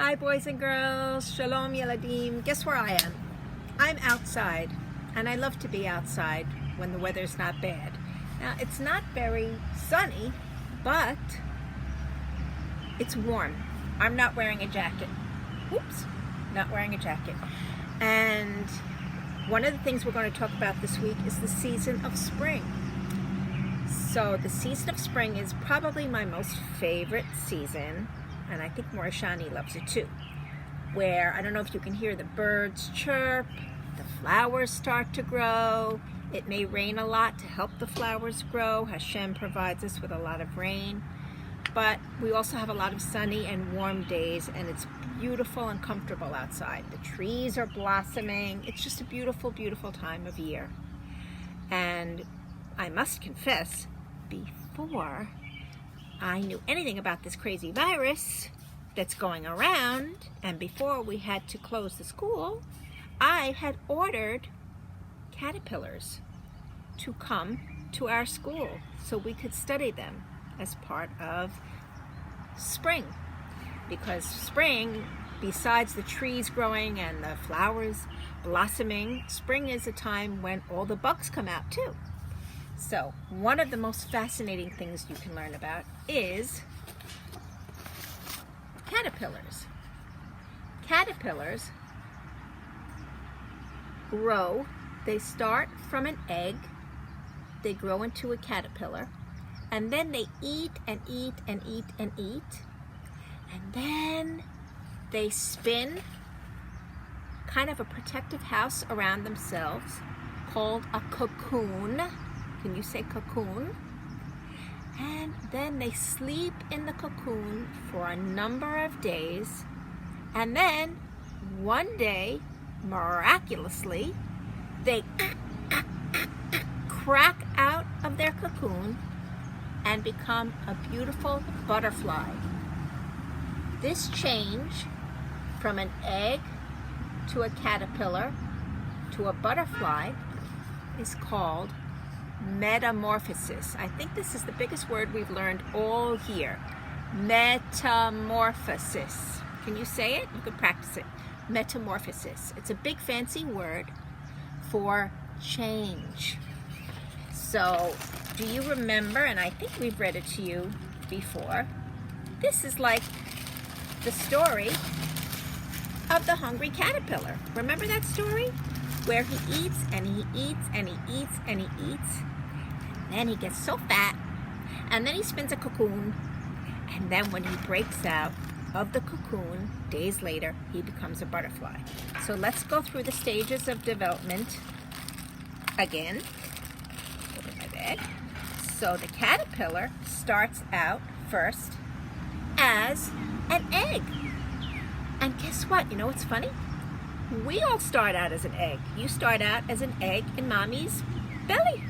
Hi boys and girls, Shalom Yeladim. Guess where I am? I'm outside, and I love to be outside when the weather's not bad. Now it's not very sunny, but it's warm. I'm not wearing a jacket. Oops, not wearing a jacket. And one of the things we're going to talk about this week is the season of spring. So the season of spring is probably my most favorite season, and I think Morishani loves it too, where I don't know if you can hear the birds chirp, the flowers start to grow. It may rain a lot to help the flowers grow. Hashem provides us with a lot of rain, but we also have a lot of sunny and warm days, and it's beautiful and comfortable outside. The trees are blossoming. It's just a beautiful, beautiful time of year. And I must confess, before I knew anything about this crazy virus that's going around, and before we had to close the school, I had ordered caterpillars to come to our school so we could study them as part of spring. Because spring, besides the trees growing and the flowers blossoming, spring is a time when all the bugs come out too. So one of the most fascinating things you can learn about is caterpillars. Caterpillars grow, they start from an egg, they grow into a caterpillar, and then they eat and eat and eat and eat, and then they spin kind of a protective house around themselves called a cocoon. Can you say cocoon? And then they sleep in the cocoon for a number of days, and then one day, miraculously, they crack out of their cocoon and become a beautiful butterfly. This change from an egg to a caterpillar to a butterfly is called metamorphosis. I think this is the biggest word we've learned all year. Metamorphosis. Can you say it? You can practice it. Metamorphosis. It's a big fancy word for change. So, do you remember, and I think we've read it to you before, this is like the story of the hungry caterpillar. Remember that story? Where he eats and he eats and he eats and he eats, and then he gets so fat, and then he spins a cocoon, and then when he breaks out of the cocoon, days later, he becomes a butterfly. So let's go through the stages of development again. Over my bed. So the caterpillar starts out first as an egg. And guess what? You know what's funny? We all start out as an egg. You start out as an egg in mommy's belly.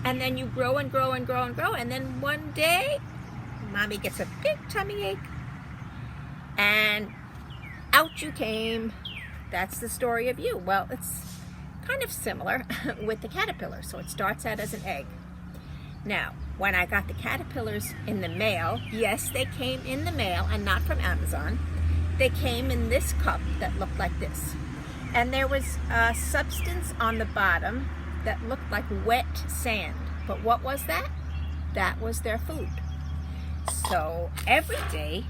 And then you grow and grow and grow and grow. And then one day, mommy gets a big tummy ache. And out you came. That's the story of you. Well, it's kind of similar with the caterpillar. So it starts out as an egg. Now, when I got the caterpillars in the mail, yes, they came in the mail and not from Amazon. They came in this cup that looked like this. And there was a substance on the bottom that looked like wet sand. But what was that? That was their food. So every day,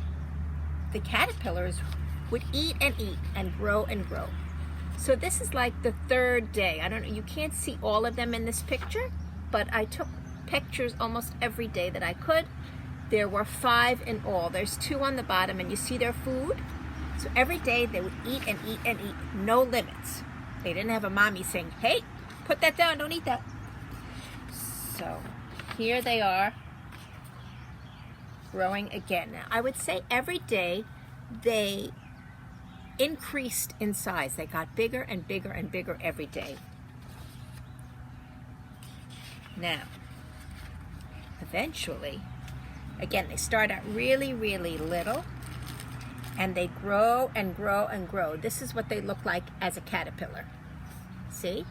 the caterpillars would eat and grow and grow. So this is like the third day. I don't know, you can't see all of them in this picture, but I took pictures almost every day that I could. There were 5 in all. There's 2 on the bottom, and you see their food. So every day they would eat and eat and eat, no limits. They didn't have a mommy saying, hey, put that down, don't eat that. So here they are growing again. Now I would say every day they increased in size. They got bigger and bigger and bigger every day. Now, eventually, again, they start out really, really little, and they grow and grow and grow. This is what they look like as a caterpillar. See?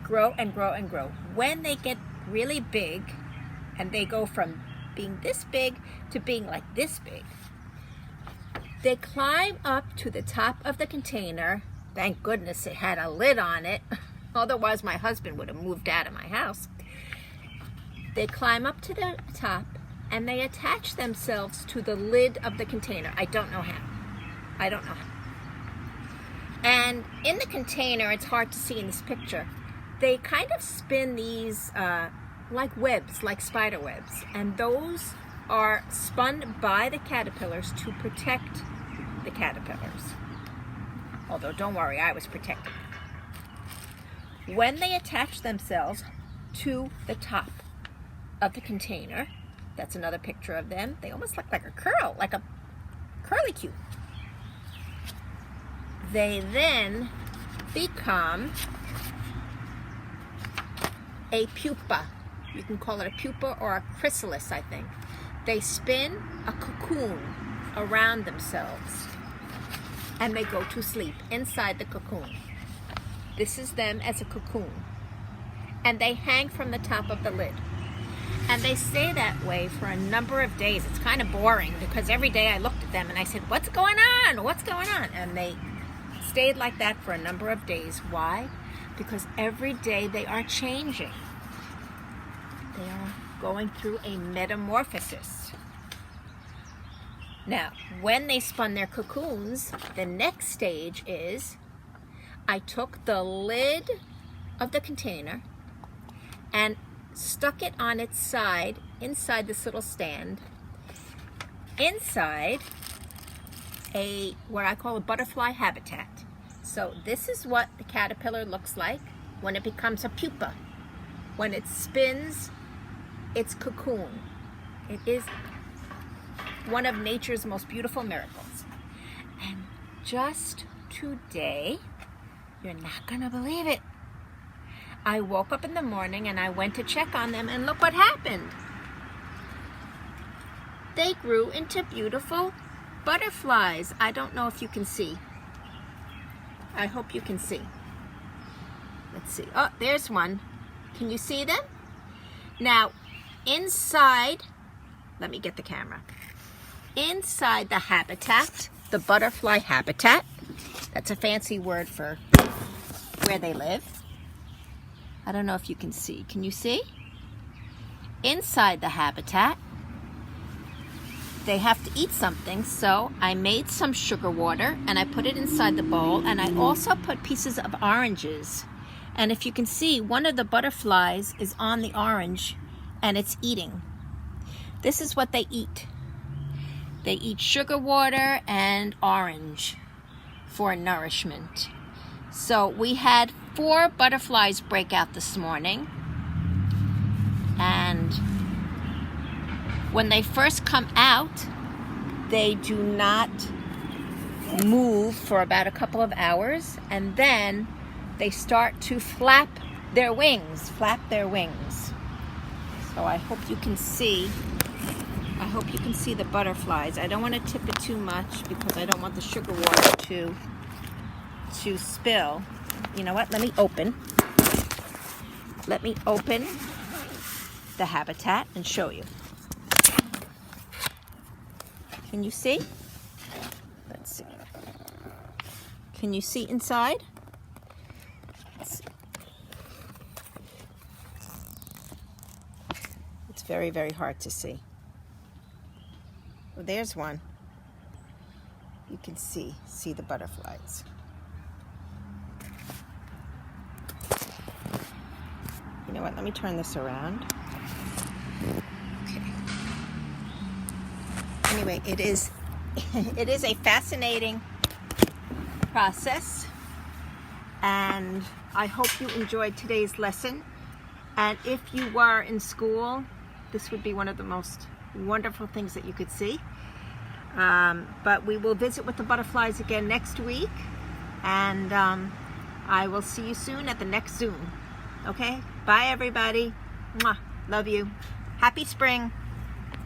Grow and grow and grow. When they get really big, and they go from being this big to being like this big, They climb up to the top of the container. Thank goodness it had a lid on it. Otherwise, my husband would have moved out of my house. They climb up to the top and they attach themselves to the lid of the container. I don't know how. I don't know how. And in the container, it's hard to see in this picture, they kind of spin these like webs, like spider webs. And those are spun by the caterpillars to protect the caterpillars. Although, don't worry, I was protected. When they attach themselves to the top of the container, that's another picture of them. They almost look like a curl, like a curlicue. They then become a pupa. You can call it a pupa or a chrysalis, I think. They spin a cocoon around themselves and they go to sleep inside the cocoon. This is them as a cocoon. And they hang from the top of the lid. And they stay that way for a number of days. It's kind of boring because every day I looked at them and I said, what's going on? What's going on? And they stayed like that for a number of days. Why? Because every day they are changing. They are going through a metamorphosis. Now, when they spun their cocoons, the next stage is I took the lid of the container and stuck it on its side inside this little stand, inside what I call a butterfly habitat. So this is what the caterpillar looks like when it becomes a pupa, when it spins its cocoon. It is one of nature's most beautiful miracles. And just today, you're not gonna believe it, I woke up in the morning and I went to check on them, and look what happened. They grew into beautiful butterflies. I don't know if you can see. I hope you can see. Let's see. Oh, there's one. Can you see them? Now, inside, let me get the camera. Inside the habitat, the butterfly habitat, that's a fancy word for where they live. I don't know if you can see. Can you see? Inside the habitat, they have to eat something, so I made some sugar water and I put it inside the bowl, and I also put pieces of oranges. And if you can see, one of the butterflies is on the orange and it's eating. This is what they eat. They eat sugar water and orange for nourishment. So we had 4 butterflies break out this morning, and when they first come out, they do not move for about a couple of hours, and then they start to flap their wings. So I hope you can see. I hope you can see the butterflies. I don't want to tip it too much because I don't want the sugar water to spill. You know what? Let me open the habitat and show you. Can you see? Let's see. Can you see inside? Let's see. It's very, very hard to see. Well, there's one. You can see the butterflies. You know what? Let me turn this around. Okay. Anyway, it is a fascinating process, and I hope you enjoyed today's lesson. And if you were in school, this would be one of the most wonderful things that you could see. But we will visit with the butterflies again next week, and I will see you soon at the next Zoom. Okay? Bye, everybody. Mwah. Love you. Happy spring.